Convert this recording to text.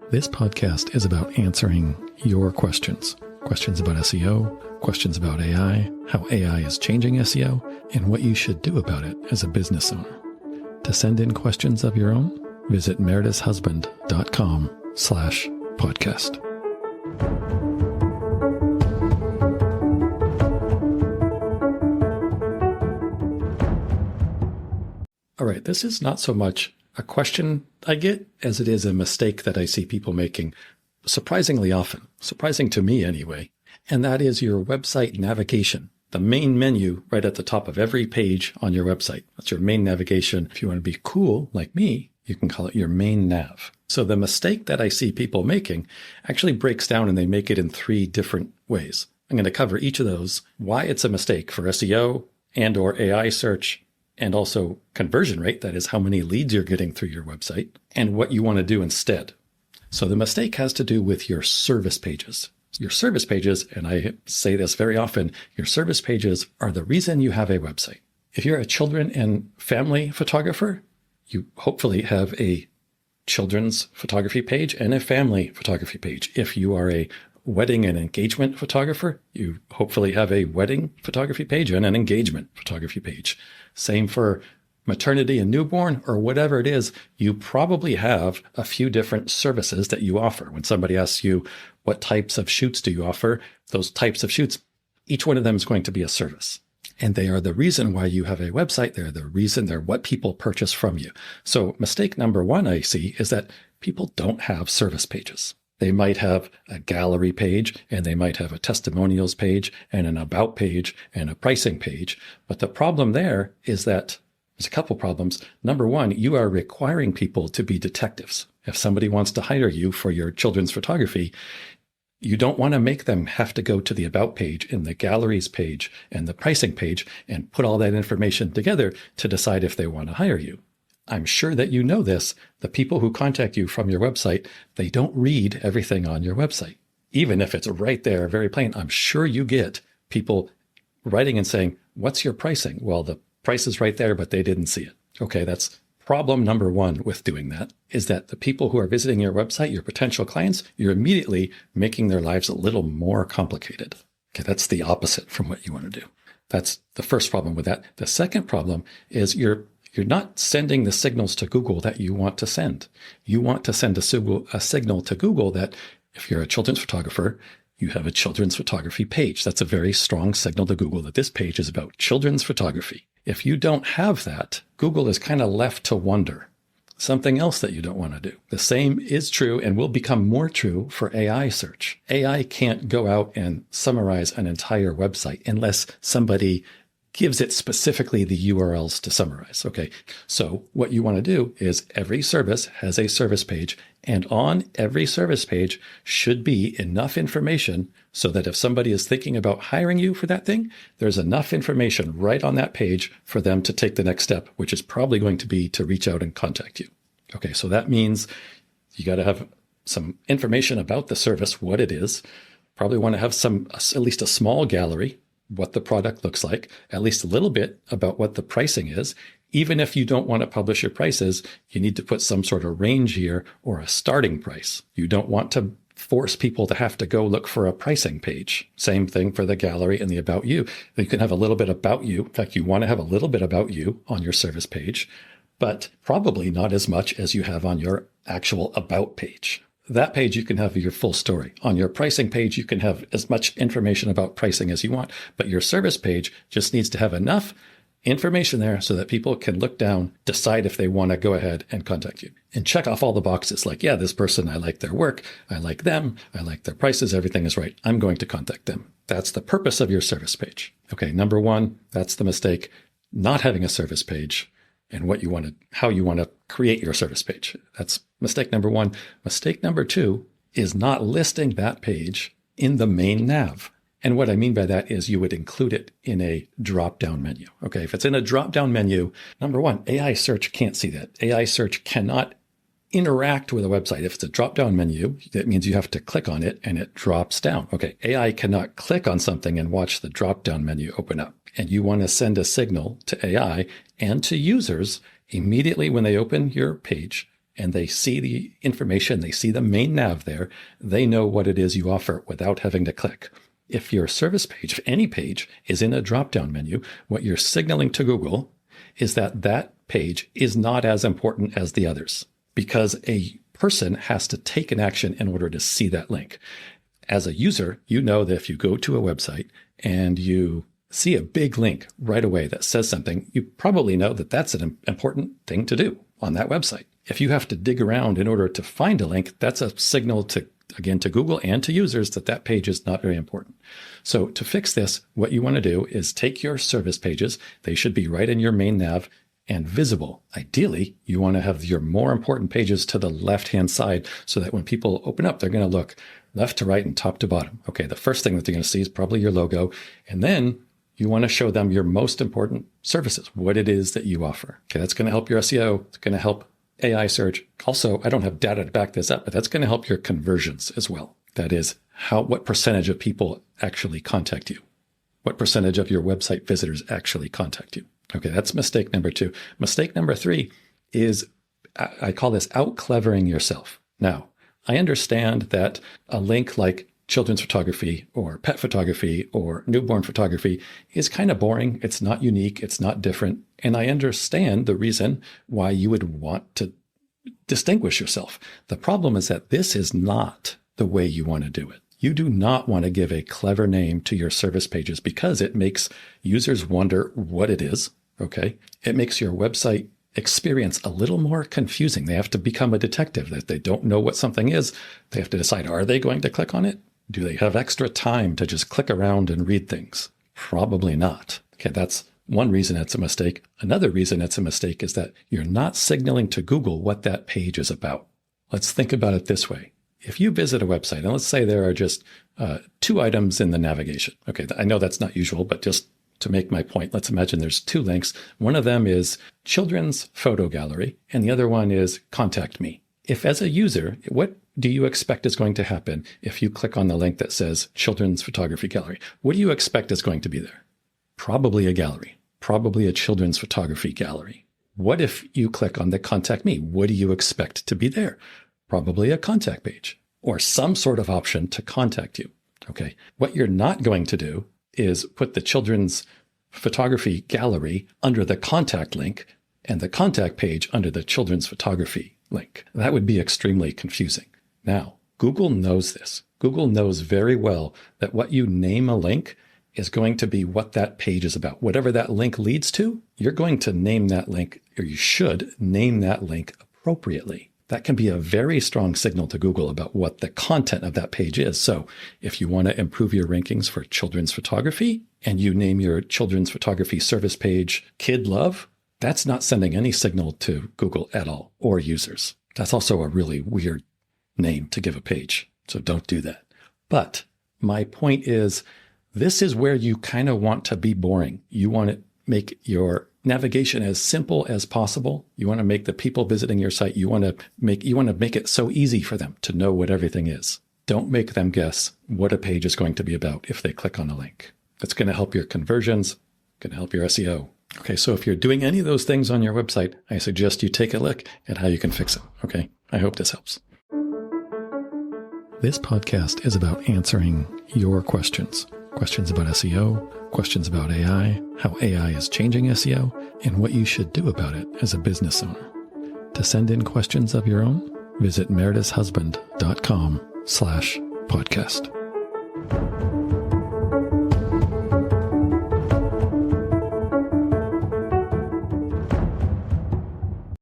This podcast is about answering your questions. Questions about SEO, questions about AI, how AI is changing SEO, and what you should do about it as a business owner. To send in questions of your own, visit meredithhusband.com/podcast. All right, this is not so much a question I get as it is a mistake that I see people making surprisingly often, surprising to me anyway, and that is your website navigation. The main menu right at the top of every page on your website. That's your main navigation. If you want to be cool like me, you can call it your main nav. So the mistake that I see people making actually breaks down and they make it in 3 different ways. I'm going to cover each of those, why it's a mistake for SEO and or AI search, and also conversion rate, that is how many leads you're getting through your website, and what you want to do instead. So the mistake has to do with your service pages. Your service pages, and I say this very often, your service pages are the reason you have a website. If you're a children and family photographer, you hopefully have a children's photography page and a family photography page. If you are a wedding and engagement photographer, you hopefully have a wedding photography page and an engagement photography page. Same for maternity and newborn or whatever it is, you probably have a few different services that you offer. When somebody asks you, what types of shoots do you offer? Those types of shoots, each one of them is going to be a service. And they are the reason why you have a website. They're the reason, they're what people purchase from you. So mistake number 1 I see is that people don't have service pages. They might have a gallery page, and they might have a testimonials page, and an about page, and a pricing page. But the problem there is that there's a couple problems. Number 1, you are requiring people to be detectives. If somebody wants to hire you for your children's photography, you don't want to make them have to go to the about page and the galleries page and the pricing page and put all that information together to decide if they want to hire you. I'm sure that you know this. The people who contact you from your website, they don't read everything on your website. Even if it's right there, very plain, I'm sure you get people writing and saying, what's your pricing? Well, the price is right there, but they didn't see it. Okay, that's problem number 1 with doing that, is that the people who are visiting your website, your potential clients, you're immediately making their lives a little more complicated. Okay, that's the opposite from what you want to do. That's the first problem with that. The second problem is you're not sending the signals to Google that you want to send. You want to send a signal to Google that if you're a children's photographer, you have a children's photography page. That's a very strong signal to Google that this page is about children's photography. If you don't have that, Google is kind of left to wonder. Something else that you don't want to do. The same is true and will become more true for AI search. AI can't go out and summarize an entire website unless somebody gives it specifically the URLs to summarize. Okay, so what you want to do is every service has a service page, and on every service page should be enough information so that if somebody is thinking about hiring you for that thing, there's enough information right on that page for them to take the next step, which is probably going to be to reach out and contact you. Okay, so that means you got to have some information about the service, what it is. Probably want to have at least a small gallery, what the product looks like, at least a little bit about what the pricing is. Even if you don't want to publish your prices, you need to put some sort of range here or a starting price. You don't want to force people to have to go look for a pricing page. Same thing for the gallery and the about you. You can have a little bit about you. In fact, you want to have a little bit about you on your service page, but probably not as much as you have on your actual about page. That page, you can have your full story. On your pricing page, you can have as much information about pricing as you want, but your service page just needs to have enough information there so that people can look down, decide if they want to go ahead and contact you and check off all the boxes like, yeah, this person, I like their work, I like them, I like their prices, everything is right. I'm going to contact them. That's the purpose of your service page. Okay, number 1, that's the mistake, not having a service page. And how you want to create your service page. That's mistake number 1. Mistake number 2 is not listing that page in the main nav. And what I mean by that is you would include it in a drop-down menu. Okay, if it's in a drop-down menu, number 1, AI search can't see that. AI search cannot interact with a website. If it's a drop-down menu, that means you have to click on it and it drops down. Okay, AI cannot click on something and watch the drop-down menu open up. And you want to send a signal to AI and to users immediately when they open your page and they see the information, they see the main nav there, they know what it is you offer without having to click. If your service page, if any page is in a drop-down menu, what you're signaling to Google is that that page is not as important as the others, because a person has to take an action in order to see that link. As a user, you know that if you go to a website and you see a big link right away that says something, you probably know that that's an important thing to do on that website. If you have to dig around in order to find a link, that's a signal to Google and to users that that page is not very important. So to fix this, what you want to do is take your service pages. They should be right in your main nav and visible. Ideally, you want to have your more important pages to the left-hand side so that when people open up, they're going to look left to right and top to bottom. Okay, the first thing that they're going to see is probably your logo. And then you want to show them your most important services, what it is that you offer. Okay, that's going to help your SEO. It's going to help AI search. Also, I don't have data to back this up, but that's going to help your conversions as well. That is, what percentage of people actually contact you? What percentage of your website visitors actually contact you? Okay, that's mistake number 2. Mistake number 3 is, I call this out-clevering yourself. Now, I understand that a link like children's photography or pet photography or newborn photography is kind of boring. It's not unique. It's not different. And I understand the reason why you would want to distinguish yourself. The problem is that this is not the way you want to do it. You do not want to give a clever name to your service pages because it makes users wonder what it is. Okay. It makes your website experience a little more confusing. They have to become a detective. That they don't know what something is. They have to decide, are they going to click on it? Do they have extra time to just click around and read things? Probably not. Okay, that's one reason it's a mistake. Another reason it's a mistake is that you're not signaling to Google what that page is about. Let's think about it this way. If you visit a website, and let's say there are just 2 items in the navigation. Okay, I know that's not usual, but just to make my point, let's imagine there's 2 links. One of them is children's photo gallery, and the other one is contact me. If as a user, what do you expect is going to happen if you click on the link that says children's photography gallery? What do you expect is going to be there? Probably a gallery, probably a children's photography gallery. What if you click on the contact me? What do you expect to be there? Probably a contact page or some sort of option to contact you. Okay. What you're not going to do is put the children's photography gallery under the contact link and the contact page under the children's photography link. That would be extremely confusing. Now, Google knows this. Google knows very well that what you name a link is going to be what that page is about. Whatever that link leads to, you're going to name that link, or you should name that link appropriately. That can be a very strong signal to Google about what the content of that page is. So if you want to improve your rankings for children's photography and you name your children's photography service page Kid Love, that's not sending any signal to Google at all or users. That's also a really weird name to give a page. So don't do that. But my point is, this is where you kind of want to be boring. You want to make your navigation as simple as possible. You want to make the people visiting your site, you want to make it so easy for them to know what everything is. Don't make them guess what a page is going to be about if they click on a link. It's going to help your conversions, going to help your SEO. Okay, so if you're doing any of those things on your website, I suggest you take a look at how you can fix it. Okay, I hope this helps. This podcast is about answering your questions. Questions about SEO, questions about AI, how AI is changing SEO, and what you should do about it as a business owner. To send in questions of your own, visit meredithshusband.com/podcast.